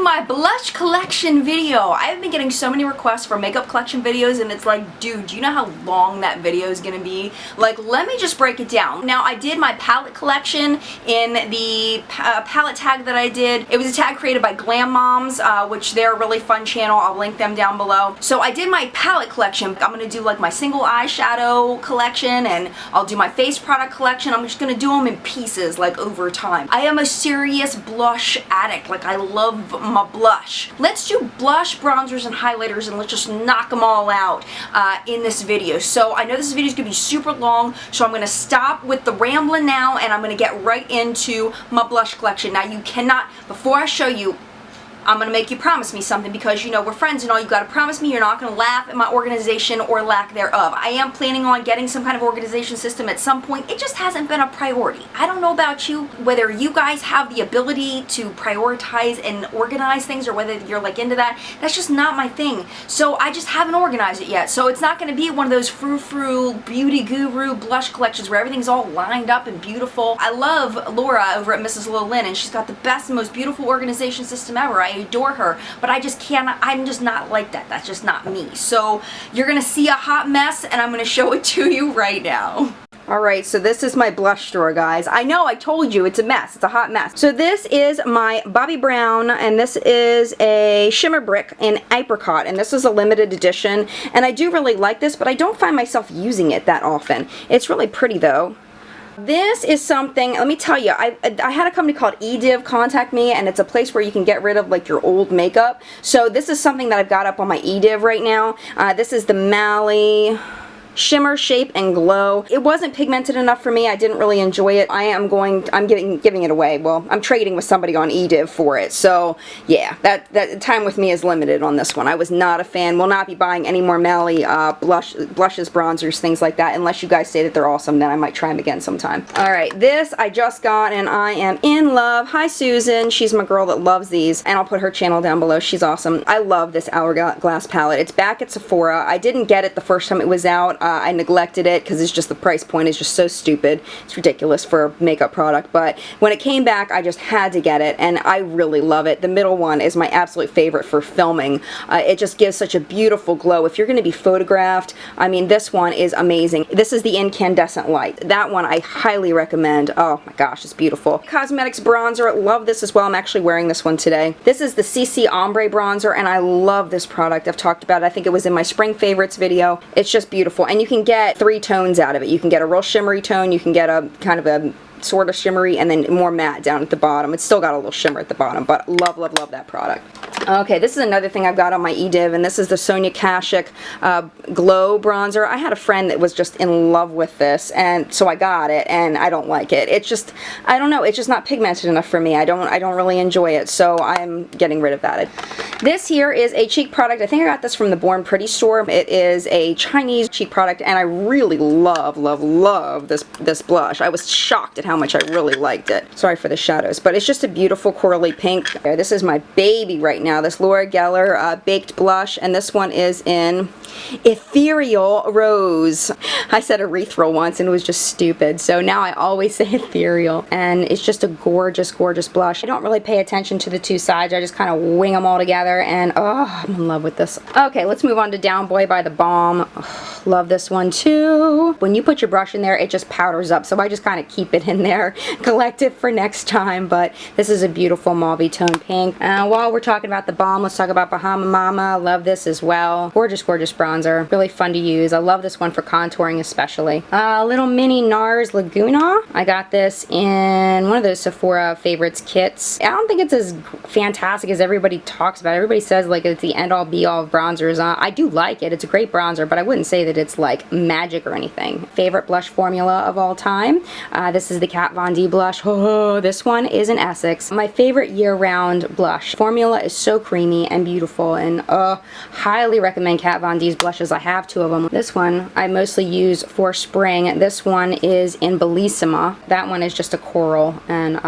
to my blush collection video. I've been getting so many requests for makeup collection videos, and it's like, dude, do you know how long that video is gonna be? Like, let me just break it down. Now, I did my palette collection in the palette tag that I did. It was a tag created by Glam Moms, which they're a really fun channel. I'll link them down below. So I did my palette collection. I'm gonna do like my single eyeshadow collection, and I'll do my face product collection. I'm just gonna do them in pieces, like over time. I am a serious blush addict. Like, I love my blush. Let's do blush, bronzers, and highlighters, and let's just knock them all out in this video. So I know this video is gonna be super long, so I'm gonna stop with the rambling now, and I'm gonna get right into my blush collection. Now, you cannot, before I show you, I'm going to make you promise me something, because, you know, we're friends and all. You got to promise me you're not going to laugh at my organization or lack thereof. I am planning on getting some kind of organization system at some point. It just hasn't been a priority. I don't know about you, whether you guys have the ability to prioritize and organize things, or whether you're like into that. That's just not my thing. So I just haven't organized it yet. So it's not going to be one of those frou-frou beauty guru blush collections where everything's all lined up and beautiful. I love Laura over at Mrs. Lynn, and she's got the best and most beautiful organization system ever. I adore her, but I just can't, I'm just not like that. That's just not me. So you're gonna see a hot mess, and I'm gonna show it to you right now. Alright, so this is my blush drawer, guys. I know, I told you, it's a mess. It's a hot mess. So this is my Bobbi Brown, and this is a shimmer brick in apricot, and this is a limited edition, and I do really like this, but I don't find myself using it that often. It's really pretty, though. This is something, let me tell you, I had a company called eDiv contact me, and it's a place where you can get rid of like your old makeup. So this is something that I've got up on my eDiv right now. This is the Mally Shimmer, Shape, and Glow. It wasn't pigmented enough for me. I didn't really enjoy it. I'm giving it away. Well, I'm trading with somebody on eDiv for it. So yeah, that time with me is limited on this one. I was not a fan. Will not be buying any more Mally blushes, bronzers, things like that, unless you guys say that they're awesome. Then I might try them again sometime. Alright, this I just got, and I am in love. Hi, Susan. She's my girl that loves these, and I'll put her channel down below. She's awesome. I love this Hourglass palette. It's back at Sephora. I didn't get it the first time it was out. I neglected it because it's just, the price point is just so stupid. It's ridiculous for a makeup product, but when it came back, I just had to get it, and I really love it. The middle one is my absolute favorite for filming. It just gives such a beautiful glow. If you're going to be photographed, I mean, this one is amazing. This is the Incandescent Light. That one I highly recommend. Oh my gosh, it's beautiful. Cosmetics bronzer, love this as well. I'm actually wearing this one today. This is the CC Ombre bronzer, and I love this product. I've talked about it. I think it was in my spring favorites video. It's just beautiful, and you can get 3 tones out of it. You can get a real shimmery tone, you can get a kind of a sort of shimmery, and then more matte down at the bottom. It's still got a little shimmer at the bottom, but love, love, love that product. Okay, this is another thing I've got on my eDiv, and this is the Sonia Kashuk Glow Bronzer. I had a friend that was just in love with this, and so I got it, and I don't like it. It's just, I don't know, it's just not pigmented enough for me. I don't really enjoy it, so I'm getting rid of that. This here is a cheek product. I think I got this from the Born Pretty store. It is a Chinese cheek product, and I really love, love, love this blush. I was shocked at how much I really liked it. Sorry for the shadows, but it's just a beautiful corally pink. This is my baby right now, this Laura Geller Baked Blush, and this one is in Ethereal Rose. I said Ethereal once, and it was just stupid, so now I always say Ethereal, and it's just a gorgeous, gorgeous blush. I don't really pay attention to the two sides. I just kind of wing them all together, and oh, I'm in love with this. Okay, let's move on to Down Boy by the Balm. Oh, love this one too. When you put your brush in there, it just powders up, so I just kind of keep it in there, collect it for next time, but this is a beautiful mauve tone pink. While we're talking about the Balm, let's talk about Bahama Mama. Love this as well. Gorgeous, gorgeous bronzer. Really fun to use. I love this one for contouring especially. Little mini NARS Laguna. I got this in one of those Sephora favorites kits. I don't think it's as fantastic as everybody talks about. Everybody says like it's the end all be all of bronzers. I do like it. It's a great bronzer, but I wouldn't say that it's like magic or anything. Favorite blush formula of all time. This is the Kat Von D blush. Oh, this one is an Essex. My favorite year-round blush. Formula is so creamy and beautiful, and highly recommend Kat Von D's blushes. I have 2 of them. This one I mostly use for spring. This one is in Bellissima. That one is just a coral, and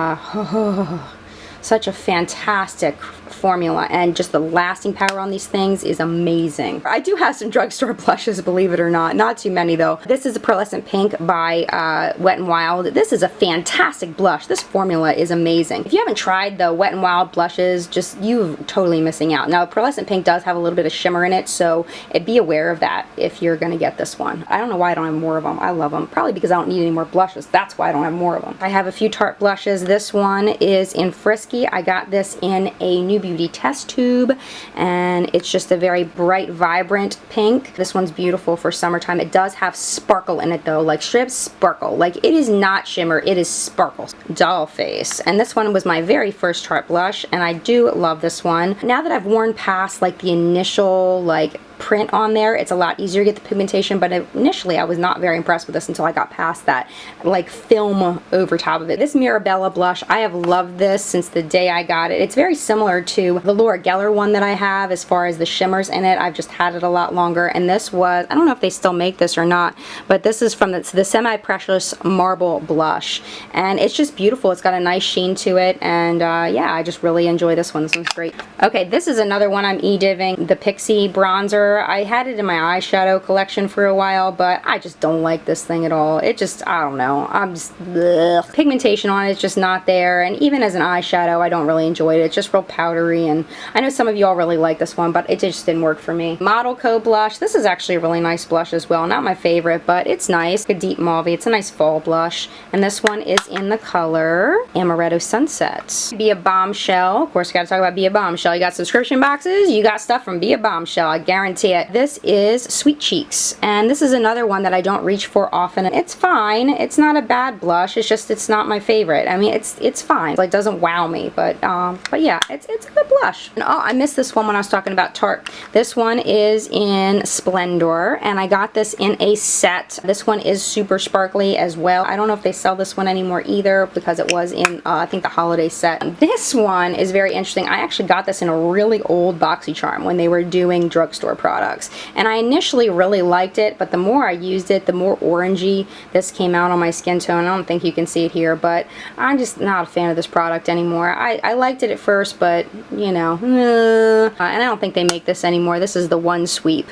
such a fantastic formula, and just the lasting power on these things is amazing. I do have some drugstore blushes, believe it or not. Not too many though. This is a Pearlescent Pink by Wet n Wild. This is a fantastic blush. This formula is amazing. If you haven't tried the Wet n Wild blushes, just you're totally missing out. Now Pearlescent Pink does have a little bit of shimmer in it, so be aware of that if you're gonna get this one. I don't know why I don't have more of them. I love them. Probably because I don't need any more blushes. That's why I don't have more of them. I have a few Tarte blushes. This one is in Frisky. I got this in a New Beauty test tube, and it's just a very bright, vibrant pink. This one's beautiful for summertime. It does have sparkle in it though, like straight up sparkle. Like it is not shimmer, it is sparkle. Doll Face. And this one was my very first Tarte blush, and I do love this one. Now that I've worn past like the initial like print on there, it's a lot easier to get the pigmentation, but initially I was not very impressed with this until I got past that like film over top of it. This Mirabella blush, I have loved this since the day I got it. It's very similar to the Laura Geller one that I have as far as the shimmers in it. I've just had it a lot longer, and this was, I don't know if they still make this or not, but this is from the Semi-Precious Marble blush, and it's just beautiful. It's got a nice sheen to it, and yeah, I just really enjoy this one. This one's great. Okay, this is another one I'm e-diving, the Pixie bronzer. I had it in my eyeshadow collection for a while, but I just don't like this thing at all. It just, I don't know, I'm just, bleh. Pigmentation on it is just not there, and even as an eyeshadow, I don't really enjoy it. It's just real powdery, and I know some of you all really like this one, but it just didn't work for me. Model Co blush. This is actually a really nice blush as well. Not my favorite, but it's nice. A deep mauve. It's a nice fall blush, and this one is in the color Amaretto Sunset. Be a Bombshell. Of course, you gotta talk about Be a Bombshell. You got subscription boxes, you got stuff from Be a Bombshell. I guarantee it. This is Sweet Cheeks, and this is another one that I don't reach for often. It's fine. It's not a bad blush. It's just it's not my favorite. I mean, it's fine. Like, doesn't wow me, but yeah, it's a good blush. And oh, I missed this one when I was talking about Tarte. This one is in Splendor, and I got this in a set. This one is super sparkly as well. I don't know if they sell this one anymore either, because it was in I think the holiday set. This one is very interesting. I actually got this in a really old BoxyCharm when they were doing drugstore products, and I initially really liked it, but the more I used it, the more orangey this came out on my skin tone. I don't think you can see it here, but I'm just not a fan of this product anymore. I liked it at first, but you know, and I don't think they make this anymore. This is the One Sweep,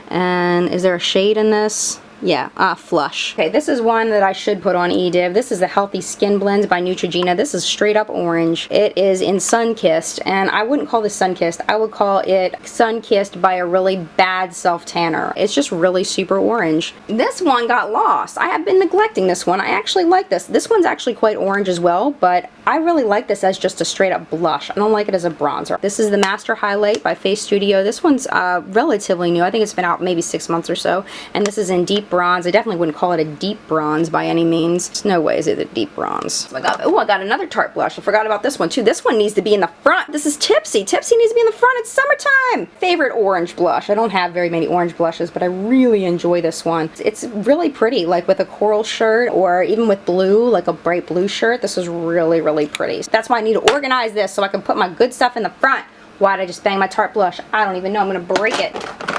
and is there a shade in this? Yeah, Flush. Okay, this is one that I should put on e-div. This is the Healthy Skin Blends by Neutrogena. This is straight up orange. It is in Sunkissed, and I wouldn't call this Sunkissed. I would call it Sunkissed by a really bad self-tanner. It's just really super orange. This one got lost. I have been neglecting this one. I actually like this. This one's actually quite orange as well, but I really like this as just a straight up blush. I don't like it as a bronzer. This is the Master Highlight by Face Studio. This one's relatively new. I think it's been out maybe 6 months or so, and this is in deep bronze. I definitely wouldn't call it a deep bronze by any means. There's no way is it a deep bronze. Oh, I got another Tarte blush. I forgot about this one too. This one needs to be in the front. This is Tipsy. Tipsy needs to be in the front. It's summertime. Favorite orange blush. I don't have very many orange blushes, but I really enjoy this one. It's really pretty, like with a coral shirt or even with blue, like a bright blue shirt. This is really, really pretty. That's why I need to organize this so I can put my good stuff in the front. Why'd I just bang my Tarte blush? I don't even know. I'm going to break it.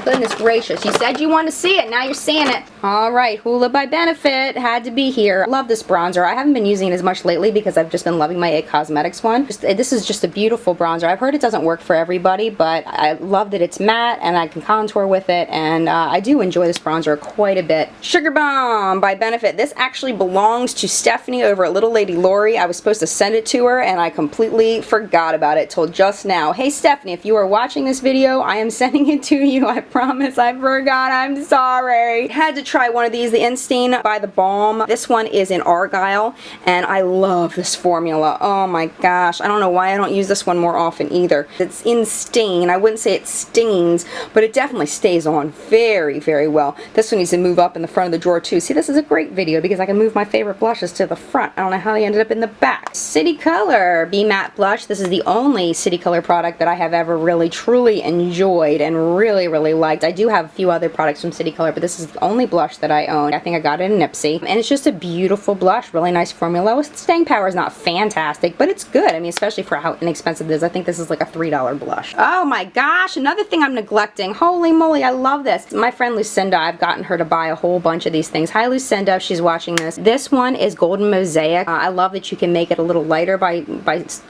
Goodness gracious. You said you wanted to see it. Now you're seeing it. Alright, Julep by Benefit. Had to be here. Love this bronzer. I haven't been using it as much lately because I've just been loving my IT Cosmetics one. This is just a beautiful bronzer. I've heard it doesn't work for everybody, but I love that it's matte and I can contour with it, and I do enjoy this bronzer quite a bit. Sugar Bomb by Benefit. This actually belongs to Stephanie over at Little Lady Lori. I was supposed to send it to her and I completely forgot about it till just now. Hey Stephanie, if you are watching this video, I am sending it to you. I promise I forgot. I'm sorry. Had to try one of these, the Instinct by the Balm. This one is in Argyle, and I love this formula. Oh my gosh. I don't know why I don't use this one more often either. It's in stain. I wouldn't say it stings, but it definitely stays on very, very well. This one needs to move up in the front of the drawer too. See, this is a great video because I can move my favorite blushes to the front. I don't know how they ended up in the back. City Color Be Matte Blush. This is the only City Color product that I have ever really truly enjoyed and really, really liked. liked. I do have a few other products from City Color, but this is the only blush that I own. I think I got it in Nipsey. And it's just a beautiful blush, really nice formula. Staying power is not fantastic, but it's good. I mean, especially for how inexpensive it is. I think this is like a $3 blush. Oh my gosh, another thing I'm neglecting. Holy moly, I love this. My friend Lucinda, I've gotten her to buy a whole bunch of these things. Hi Lucinda, if she's watching this. This one is Golden Mosaic. I love that you can make it a little lighter by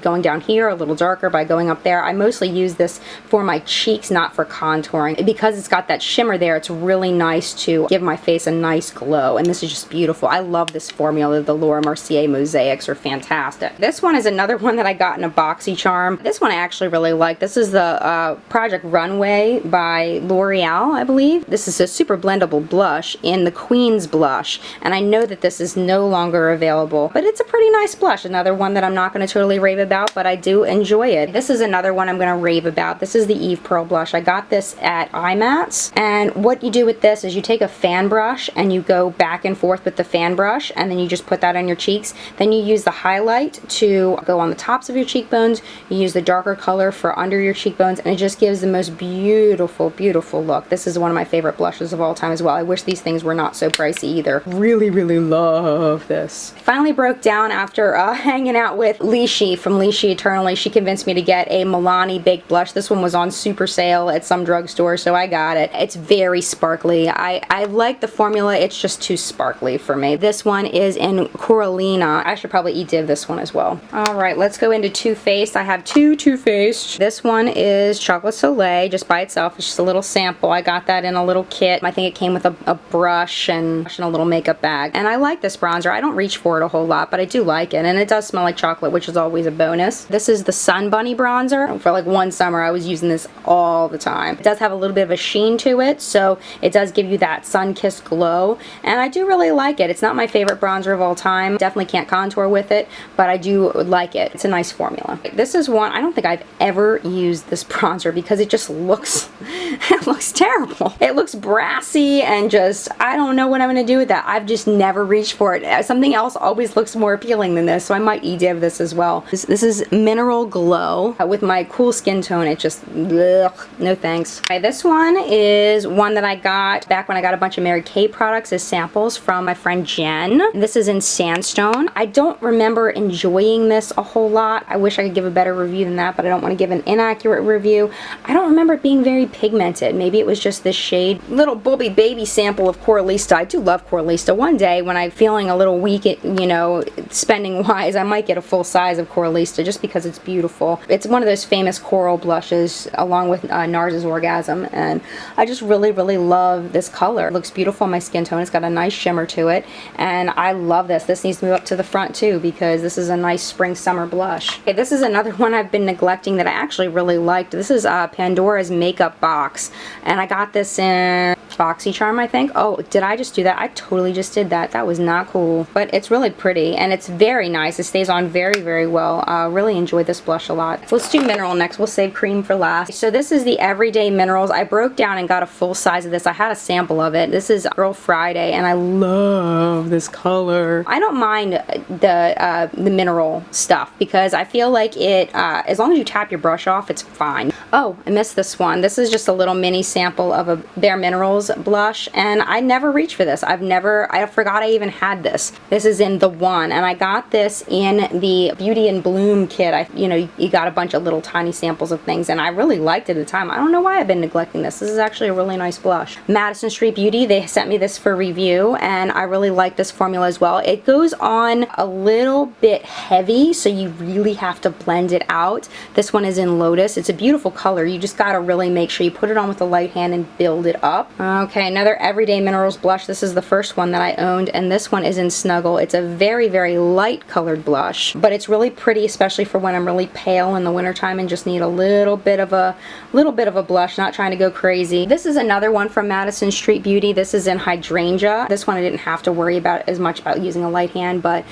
going down here, a little darker by going up there. I mostly use this for my cheeks, not for contouring. Because it's got that shimmer there, it's really nice to give my face a nice glow, and this is just beautiful. I love this formula. The Laura Mercier Mosaics are fantastic. This one is another one that I got in a BoxyCharm. This one I actually really like. This is the Project Runway by L'Oreal, I believe. This is a super blendable blush in the Queen's blush, and I know that this is no longer available, but it's a pretty nice blush. Another one that I'm not going to totally rave about, but I do enjoy it. This is another one I'm going to rave about. This is the Eve Pearl blush. I got this at IMATS, and what you do with this is you take a fan brush and you go back and forth with the fan brush, and then you just put that on your cheeks. Then you use the highlight to go on the tops of your cheekbones. You use the darker color for under your cheekbones, and it just gives the most beautiful, beautiful look. This is one of my favorite blushes of all time as well. I wish these things were not so pricey either. Really, really love this. Finally broke down after hanging out with Lishi from Lishi Eternally. She convinced me to get a Milani Baked Blush. This one was on super sale at some drugstore, so I got it. It's very sparkly. I like the formula. It's just too sparkly for me. This one is in Coralina. I should probably e-div this one as well. Alright, let's go into Too Faced. I have two Too Faced. This one is Chocolate Soleil, just by itself. It's just a little sample. I got that in a little kit. I think it came with a brush and a little makeup bag. And I like this bronzer. I don't reach for it a whole lot, but I do like it. And it does smell like chocolate, which is always a bonus. This is the Sun Bunny bronzer. For like one summer, I was using this all the time. It does have a little bit of a sheen to it, so it does give you that sun-kissed glow. And I do really like it. It's not my favorite bronzer of all time. Definitely can't contour with it, but I do like it. It's a nice formula. This is one, I don't think I've ever used this bronzer because it just looks, it looks terrible. It looks brassy and just, I don't know what I'm going to do with that. I've just never reached for it. Something else always looks more appealing than this, so I might e-div this as well. This is Mineral Glow. With my cool skin tone, it just, ugh, no thanks. Okay, this one is one that I got back when I got a bunch of Mary Kay products as samples from my friend Jeanne. This is in Sandstone. I don't remember enjoying this a whole lot. I wish I could give a better review than that, but I don't want to give an inaccurate review. I don't remember it being very pigmented. Maybe it was just this shade. Little Bulby Baby sample of Coralista. I do love Coralista. One day when I'm feeling a little weak, you know, spending wise, I might get a full size of Coralista just because it's beautiful. It's one of those famous coral blushes along with NARS's Orgasm, and I just really, really love this color. It looks beautiful on my skin tone. It's got a nice shimmer to it, and I love this. This needs to move up to the front too because this is a nice spring summer blush. Okay, this is another one I've been neglecting that I actually really liked. This is Pandora's Makeup Box, and I got this in BoxyCharm, I think. Oh, did I just do that? I totally just did that. That was not cool, but it's really pretty and it's very nice. It stays on very, very well. Really enjoyed this blush a lot. So let's do Mineral next. We'll save cream for last. So this is the Everyday Minerals. I broke down and got a full size of this. I had a sample of it. This is Girl Friday, and I love this color. I don't mind the mineral stuff because I feel like it, as long as you tap your brush off, it's fine. Oh, I missed this one. This is just a little mini sample of a Bare Minerals blush, and I never reached for this. I forgot I even had this. This is in The One, and I got this in the Beauty and Bloom kit. You got a bunch of little tiny samples of things, and I really liked it at the time. I don't know why I've been neglecting this. This is actually a really nice blush. Madison Street Beauty, they sent me this for review, and I really like this formula as well. It goes on a little bit heavy, so you really have to blend it out. This one is in Lotus. It's a beautiful color. You just gotta really make sure you put it on with a light hand and build it up. Okay, another Everyday Minerals blush. This is the first one that I owned, and this one is in Snuggle. It's a very, very light colored blush, but it's really pretty, especially for when I'm really pale in the wintertime and just need a little bit of a blush, not trying to go crazy. This is another one from Madison Street Beauty. This is in Hydrangea. This one I didn't have to worry about as much about using a light hand, but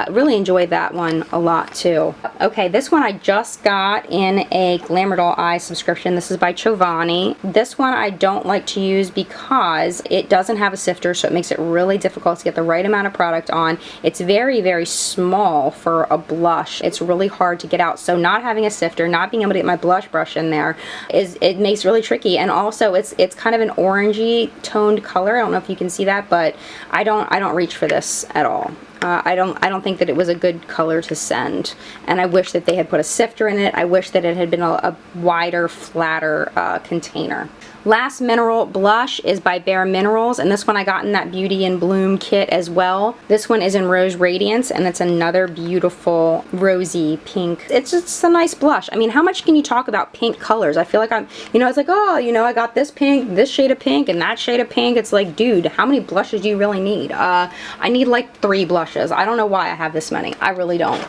really enjoyed that one a lot too. Okay, this one I just got in a Glamour Doll my subscription. This is by Giovanni. This one I don't like to use because it doesn't have a sifter, so it makes it really difficult to get the right amount of product on. It's very, very small for a blush. It's really hard to get out. So not having a sifter, not being able to get my blush brush in there, it makes it really tricky. And also it's kind of an orangey toned color. I don't know if you can see that, but I don't reach for this at all. I don't think that it was a good color to send, and I wish that they had put a sifter in it. I wish that it had been a wider, flatter container. Last mineral blush is by Bare Minerals, and this one I got in that Beauty and Bloom kit as well. This one is in Rose Radiance, and it's another beautiful rosy pink. It's just a nice blush. I mean, how much can you talk about pink colors? I feel like it's like, oh, I got this pink, this shade of pink, and that shade of pink. It's like, dude, how many blushes do you really need? I need like 3 blushes. I don't know why I have this many. I really don't.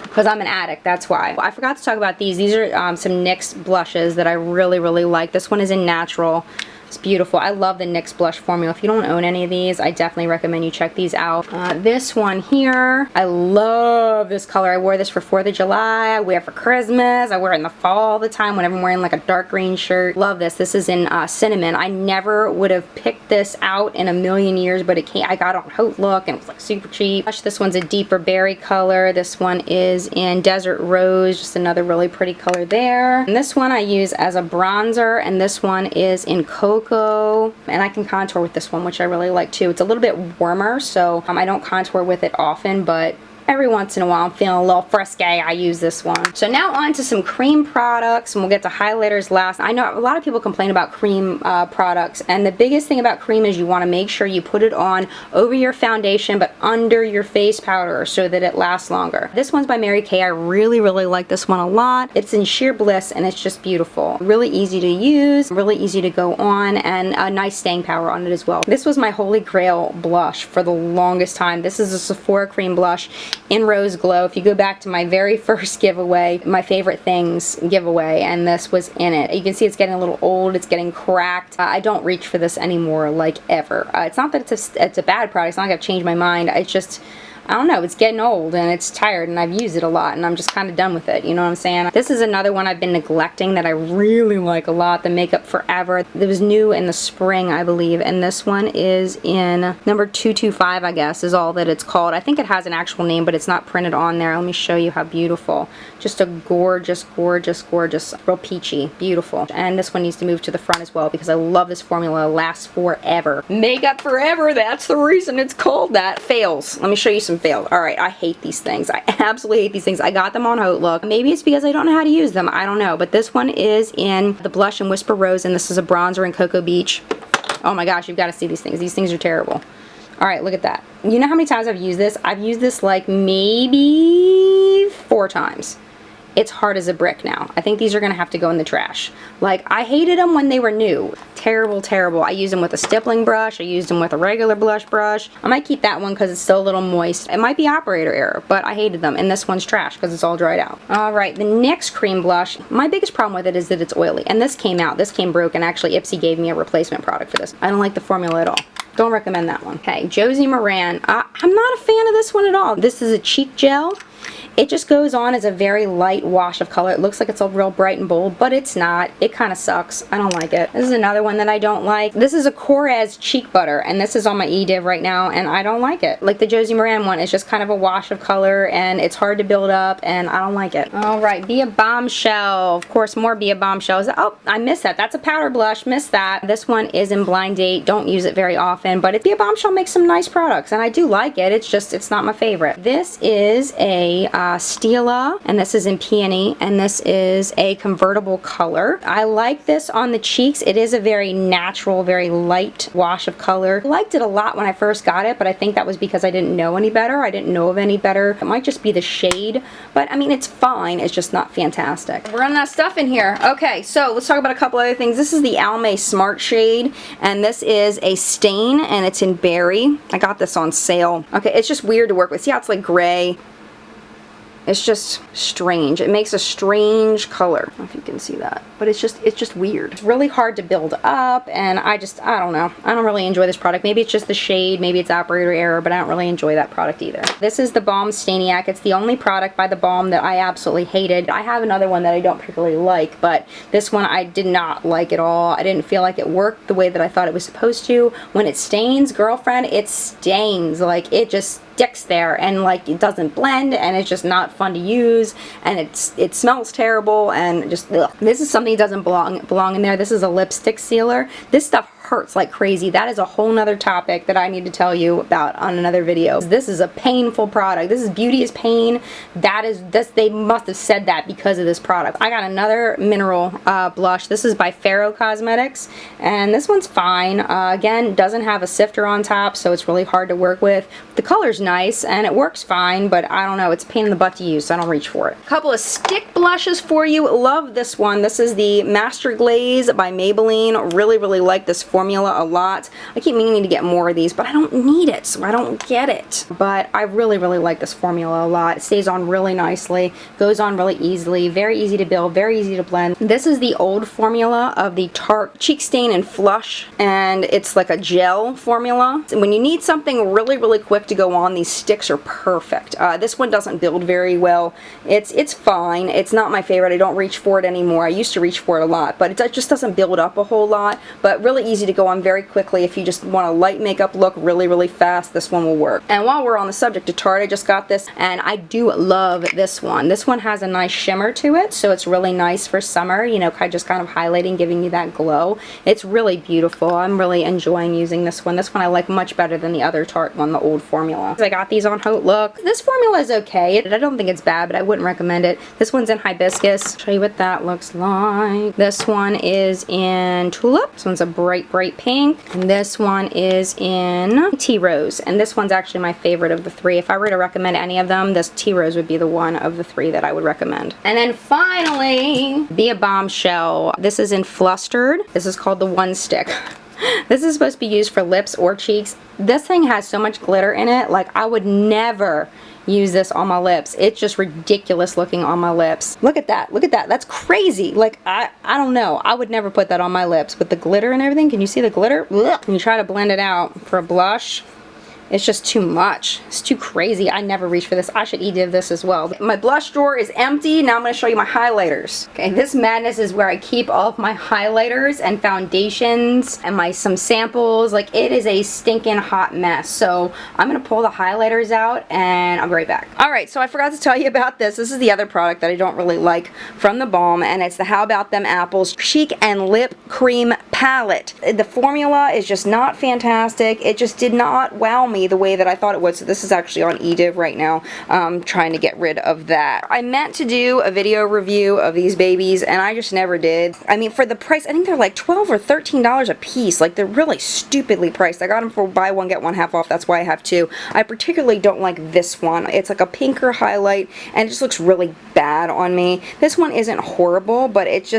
Because I'm an addict, that's why. I forgot to talk about these. These are some NYX blushes that I really, really like. This one is in Natural. It's beautiful. I love the NYX blush formula. If you don't own any of these, I definitely recommend you check these out. This one here, I love this color. I wore this for 4th of July. I wear it for Christmas. I wear it in the fall all the time whenever I'm wearing like a dark green shirt. Love this. This is in Cinnamon. I never would have picked this out in a million years, but it came. I got it on Haute Look and it was like super cheap. This one's a deeper berry color. This one is in Desert Rose, just another really pretty color there. And this one I use as a bronzer, and this one is in Cocoa. And I can contour with this one, which I really like too. It's a little bit warmer, so I don't contour with it often, but every once in a while I'm feeling a little frisky, I use this one. So now on to some cream products, and we'll get to highlighters last. I know a lot of people complain about cream products, and the biggest thing about cream is you want to make sure you put it on over your foundation but under your face powder so that it lasts longer. This one's by Mary Kay. I really, really like this one a lot. It's in Sheer Bliss, and it's just beautiful. Really easy to use, really easy to go on, and a nice staying power on it as well. This was my holy grail blush for the longest time. This is a Sephora cream blush in Rose Glow. If you go back to my very first giveaway, my favorite things giveaway, and this was in it. You can see it's getting a little old, it's getting cracked. I don't reach for this anymore, like ever. It's not that it's a bad product, it's not like I've changed my mind. It's just, I don't know, it's getting old and it's tired, and I've used it a lot and I'm just kind of done with it, you know what I'm saying? This is another one I've been neglecting that I really like a lot, the Makeup Forever. It was new in the spring, I believe, and this one is in number 225, I guess, is all that it's called. I think it has an actual name, but it's not printed on there. Let me show you how beautiful. Just a gorgeous, gorgeous, gorgeous, real peachy, beautiful. And this one needs to move to the front as well because I love this formula. It lasts forever. Makeup Forever, that's the reason it's called that. Fails. Let me show you some failed. Alright, I hate these things. I absolutely hate these things. I got them on Haute Look. Maybe it's because I don't know how to use them. I don't know. But this one is in the Blush and Whisper Rose, and this is a bronzer in Cocoa Beach. Oh my gosh, you've got to see these things. These things are terrible. Alright, look at that. You know how many times I've used this? I've used this like maybe 4 times. It's hard as a brick now. I think these are going to have to go in the trash. Like, I hated them when they were new. Terrible, terrible. I used them with a stippling brush. I used them with a regular blush brush. I might keep that one because it's still a little moist. It might be operator error, but I hated them. And this one's trash because it's all dried out. Alright, the NYX cream blush. My biggest problem with it is that it's oily. And this came out. This came broken. Actually, Ipsy gave me a replacement product for this. I don't like the formula at all. Don't recommend that one. Okay, Josie Moran. I'm not a fan of this one at all. This is a cheek gel. It just goes on as a very light wash of color. It looks like it's all real bright and bold, but it's not. It kind of sucks. I don't like it. This is another one that I don't like. This is a Korres cheek butter, and this is on my eDiv right now, and I don't like it. Like the Josie Moran one, it's just kind of a wash of color, and it's hard to build up, and I don't like it. Alright, Be a Bombshell. Of course, more Be a Bombshells. Oh, I missed that. That's a powder blush. Missed that. This one is in Blind Date. Don't use it very often, but Be a Bombshell makes some nice products, and I do like it. It's just, it's not my favorite. This is a Stila, and this is in Peony, and this is a convertible color. I like this on the cheeks. It is a very natural, very light wash of color. I liked it a lot when I first got it, but I think that was because I didn't know any better. I didn't know of any better. It might just be the shade, but I mean, it's fine. It's just not fantastic. We're running out of stuff in here. Okay, so let's talk about a couple other things. This is the Almay Smart Shade, and this is a stain, and it's in Berry. I got this on sale. Okay, it's just weird to work with. See how it's like gray? It's just strange. It makes a strange color. I don't know if you can see that, but it's just weird. It's really hard to build up, and I don't know. I don't really enjoy this product. Maybe it's just the shade, maybe it's operator error, but I don't really enjoy that product either. This is the Balm Staniac. It's the only product by the Balm that I absolutely hated. I have another one that I don't particularly like, but this one I did not like at all. I didn't feel like it worked the way that I thought it was supposed to. When it stains, girlfriend, it stains. Like, it just sticks there, and like it doesn't blend, and it's just not fun to use, and it smells terrible, and just ugh. This is something that doesn't belong in there. This is a lipstick sealer. This stuff hurts like crazy. That is a whole nother topic that I need to tell you about on another video. This is a painful product. This is beauty is pain. They must have said that because of this product. I got another mineral blush. This is by Faro Cosmetics, and this one's fine. Again, doesn't have a sifter on top, so it's really hard to work with. The color's nice and it works fine, but I don't know, it's a pain in the butt to use, so I don't reach for it. A couple of stick blushes for you. Love this one. This is the Master Glaze by Maybelline. Really like this formula a lot. I keep meaning to get more of these, but I don't need it, so I don't get it. But I really like this formula a lot. It stays on really nicely, goes on really easily, very easy to build, very easy to blend. This is the old formula of the Tarte Cheek Stain and Flush, and it's like a gel formula. When you need something really quick to go on, these sticks are perfect. This one doesn't build very well. It's fine. It's not my favorite. I don't reach for it anymore. I used to reach for it a lot, but it just doesn't build up a whole lot, but really easy to go on very quickly. If you just want a light makeup look really fast, this one will work. And while we're on the subject of Tarte, I just got this, and I do love this one. This one has a nice shimmer to it, so it's really nice for summer, you know, just kind of highlighting, giving you that glow. It's really beautiful. I'm really enjoying using this one. This one I like much better than the other Tarte one, the old formula. I got these on Haute Look. This formula is okay. I don't think it's bad, but I wouldn't recommend it. This one's in Hibiscus. I'll show you what that looks like. This one is in Julep. This one's a bright pink. And this one is in Tea Rose. And this one's actually my favorite of the three. If I were to recommend any of them, this Tea Rose would be the one of the three that I would recommend. And then finally, Be a Bombshell. This is in Flustered. This is called the One Stick. This is supposed to be used for lips or cheeks. This thing has so much glitter in it, like I would never use this on my lips. It's just ridiculous looking on my lips. Look at that, that's crazy. Like I don't know, I would never put that on my lips with the glitter and everything. Can you see the glitter? Ugh. When you try to blend it out for a blush, it's just too much. It's too crazy. I never reach for this. I should e-div this as well. My blush drawer is empty. Now I'm going to show you my highlighters. Okay, this madness is where I keep all of my highlighters and foundations and some samples. Like, it is a stinking hot mess. So I'm going to pull the highlighters out and I'll be right back. Alright, so I forgot to tell you about this. This is the other product that I don't really like from the Balm, and it's the How About Them Apples Cheek and Lip Cream Palette. The formula is just not fantastic. It just did not wow me the way that I thought it would. So this is actually on e-div right now, trying to get rid of that. I meant to do a video review of these babies and I just never did. I mean, for the price, I think they're like $12 or $13 a piece. Like, they're really stupidly priced. I got them for buy one get one half off. That's why I have two. I particularly don't like this one. It's like a pinker highlight and it just looks really bad on me. This one isn't horrible, but it's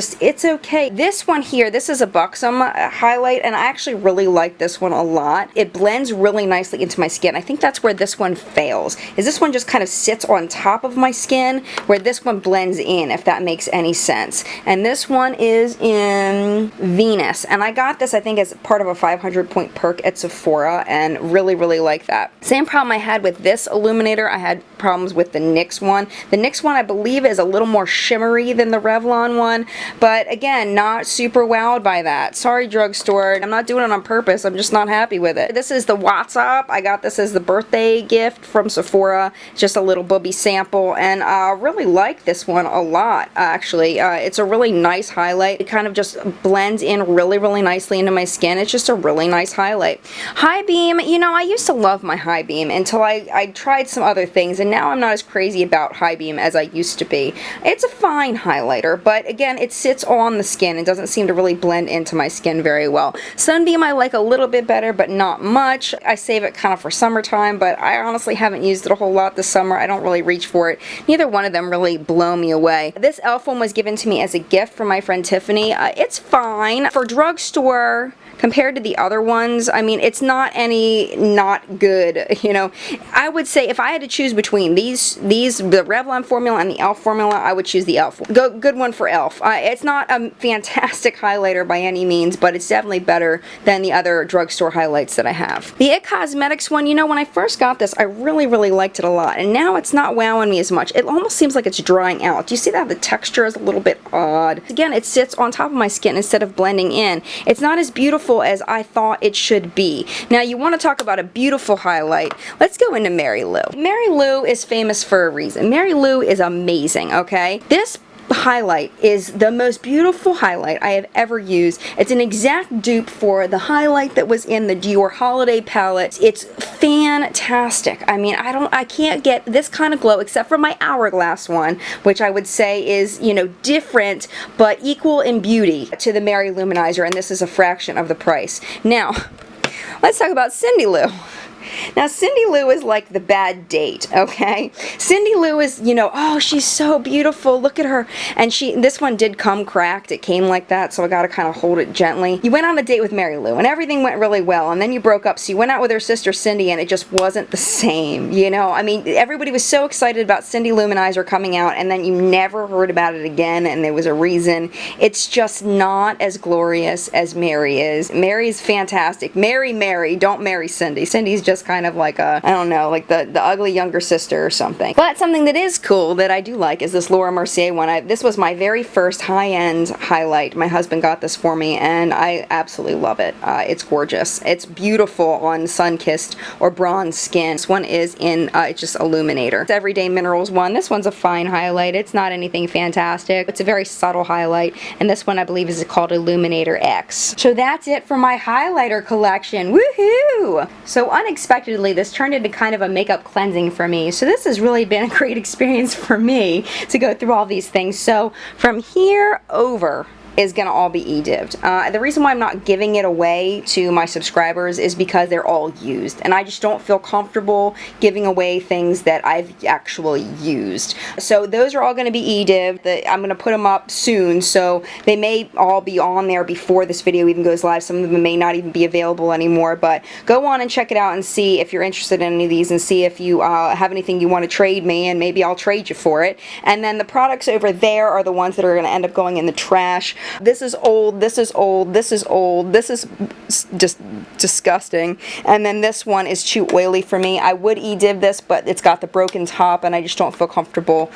okay. This one here, this is a Buxom highlight, and I actually really like this one a lot. It blends really nicely into my skin. I think that's where this one fails, is this one just kind of sits on top of my skin, where this one blends in, if that makes any sense. And this one is in Venus, and I got this, I think, as part of a 500 point perk at Sephora, and really like that. Same problem I had with this illuminator, I had problems with the NYX one. The NYX one, I believe, is a little more shimmery than the Revlon one, but again, not super wowed by that. Sorry, drugstore. I'm not doing it on purpose. I'm just not happy with it. This is the WhatsApp. I got this as the birthday gift from Sephora. It's just a little booby sample, and I really like this one a lot, actually. It's a really nice highlight. It kind of just blends in really nicely into my skin. It's just a really nice highlight. High Beam, you know, I used to love my High Beam until I tried some other things, and now I'm not as crazy about High Beam as I used to be. be. It's a fine highlighter, but again, it sits on the skin and doesn't seem to really blend into my skin very well. Sunbeam I like a little bit better, but not much. I save it kind of for summertime, but I honestly haven't used it a whole lot this summer. I don't really reach for it. Neither one of them really blow me away. This e.l.f. one was given to me as a gift from my friend Tiffany. It's fine. For drugstore, compared to the other ones, I mean, it's not not good, you know. I would say if I had to choose between the Revlon formula and the e.l.f. formula, I would choose the e.l.f. Good one for e.l.f. It's not a fantastic highlighter by any means, but it's definitely better than the other drugstore highlights that I have. The IT Cosmetics one, you know, when I first got this, I really liked it a lot, and now it's not wowing me as much. It almost seems like it's drying out. Do you see that? The texture is a little bit odd. Again, it sits on top of my skin instead of blending in. It's not as beautiful as I thought it should be. Now, you want to talk about a beautiful highlight. Let's go into Mary Lou. Mary Lou is famous for a reason. Mary Lou is amazing, okay? This highlight is the most beautiful highlight I have ever used. It's an exact dupe for the highlight that was in the Dior Holiday palette. It's fantastic. I mean, I can't get this kind of glow except for my Hourglass one, which I would say is, you know, different but equal in beauty to the Mary Luminizer, and this is a fraction of the price. Now, let's talk about Cindy Lou. Now, Cindy Lou is like the bad date, okay? Cindy Lou is, you know, oh, she's so beautiful, look at her. And this one did come cracked, it came like that, so I gotta kind of hold it gently. You went on a date with Mary Lou, and everything went really well, and then you broke up, so you went out with her sister Cindy, and it just wasn't the same, you know? I mean, everybody was so excited about Cindy Luminizer coming out, and then you never heard about it again, and there was a reason. It's just not as glorious as Mary is. Mary's fantastic. Mary, don't marry Cindy. Cindy's just kind of like a, I don't know, like the ugly younger sister or something. But something that is cool that I do like is this Laura Mercier one. This was my very first high-end highlight. My husband got this for me, and I absolutely love it. It's gorgeous. It's beautiful on sun-kissed or bronze skin. This one is in, it's just Illuminator. It's Everyday Minerals one. This one's a fine highlight. It's not anything fantastic. It's a very subtle highlight, and this one I believe is called Illuminator X. So that's it for my highlighter collection. Woohoo! So unexpectedly, this turned into kind of a makeup cleansing for me. So this has really been a great experience for me to go through all these things. So from here over is going to all be e-div'd. The reason why I'm not giving it away to my subscribers is because they're all used, and I just don't feel comfortable giving away things that I've actually used. So those are all going to be e-div'd. I'm going to put them up soon, so they may all be on there before this video even goes live. Some of them may not even be available anymore, but go on and check it out and see if you're interested in any of these, and see if you have anything you want to trade me, and maybe I'll trade you for it. And then the products over there are the ones that are going to end up going in the trash. This is old, this is old, this is old, this is just disgusting, and then this one is too oily for me. I would e-div this, but it's got the broken top, and I just don't feel comfortable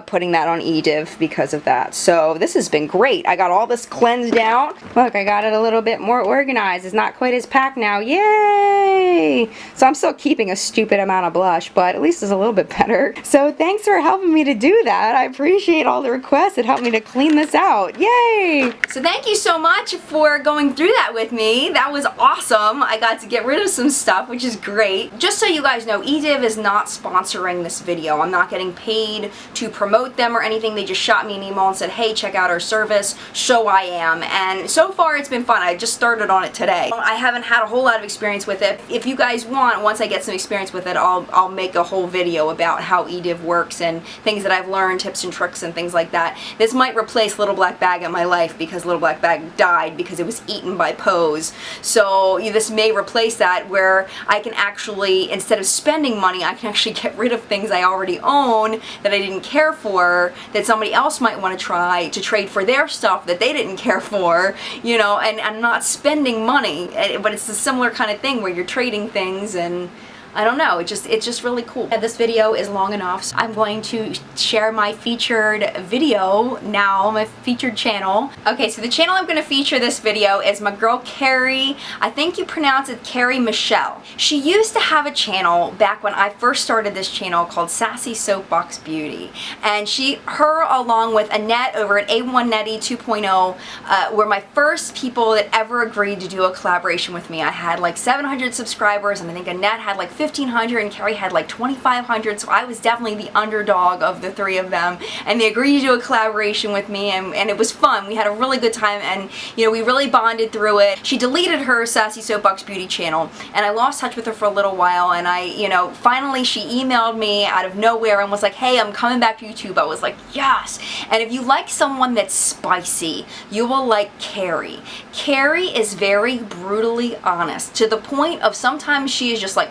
putting that on e-div because of that. So this has been great. I got all this cleansed out. Look, I got it a little bit more organized. It's not quite as packed now. Yay! So I'm still keeping a stupid amount of blush, but at least it's a little bit better. So thanks for helping me to do that. I appreciate all the requests. It helped me to clean this out. Yay! So thank you so much for going through that with me. That was awesome. I got to get rid of some stuff, which is great. Just so you guys know, e-div is not sponsoring this video. I'm not getting paid to promote them or anything. They just shot me an email and said, hey, check out our service. So I am. And so far it's been fun. I just started on it today. I haven't had a whole lot of experience with it. If you guys want, once I get some experience with it, I'll make a whole video about how e-div works and things that I've learned, tips and tricks and things like that. This might replace Little Black Bag in my life, because Little Black Bag died because it was eaten by Pose. So this may replace that, where I can actually, instead of spending money, I can actually get rid of things I already own that I didn't care for, that somebody else might want to try to trade for their stuff that they didn't care for, you know, and I'm not spending money. But it's a similar kind of thing where you're trading things, and I don't know, it's just really cool. This video is long enough, so I'm going to share my featured video now, my featured channel. Okay, so the channel I'm going to feature this video is my girl Carrie. I think you pronounce it Carrie Michelle. She used to have a channel back when I first started this channel called Sassy Soapbox Beauty, and her along with Annette over at A1 Nettie 2.0 were my first people that ever agreed to do a collaboration with me. I had like 700 subscribers, and I think Annette had like 50 1,500 and Carrie had like 2,500, so I was definitely the underdog of the three of them, and they agreed to do a collaboration with me, and it was fun. We had a really good time, and you know, we really bonded through it. She deleted her Sassy Soapbox Beauty channel, and I lost touch with her for a little while, and you know, finally she emailed me out of nowhere and was like, hey, I'm coming back to YouTube. I was like, yes. And if you like someone that's spicy, you will like Carrie. Carrie is very brutally honest, to the point of sometimes she is just like,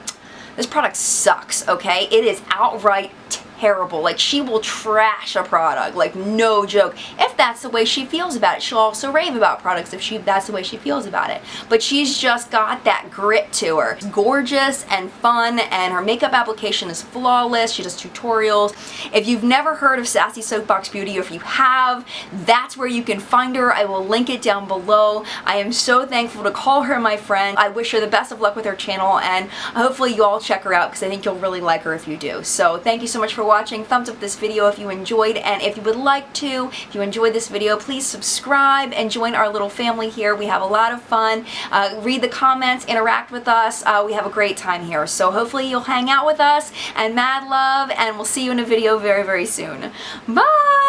this product sucks, okay? It is outright terrible. Like, she will trash a product, like, no joke. If that's the way she feels about it. She'll also rave about products if that's the way she feels about it. But she's just got that grit to her. It's gorgeous and fun, and her makeup application is flawless. She does tutorials. If you've never heard of Sassy Soapbox Beauty, or if you have, that's where you can find her. I will link it down below. I am so thankful to call her my friend. I wish her the best of luck with her channel, and hopefully you all check her out, because I think you'll really like her if you do. So thank you so much for watching. Thumbs up this video if you enjoyed, and if you would like to, if you enjoyed this video, please subscribe and join our little family here. We have a lot of fun. Read the comments, interact with us. We have a great time here. So hopefully you'll hang out with us, and mad love, and we'll see you in a video very, very soon. Bye!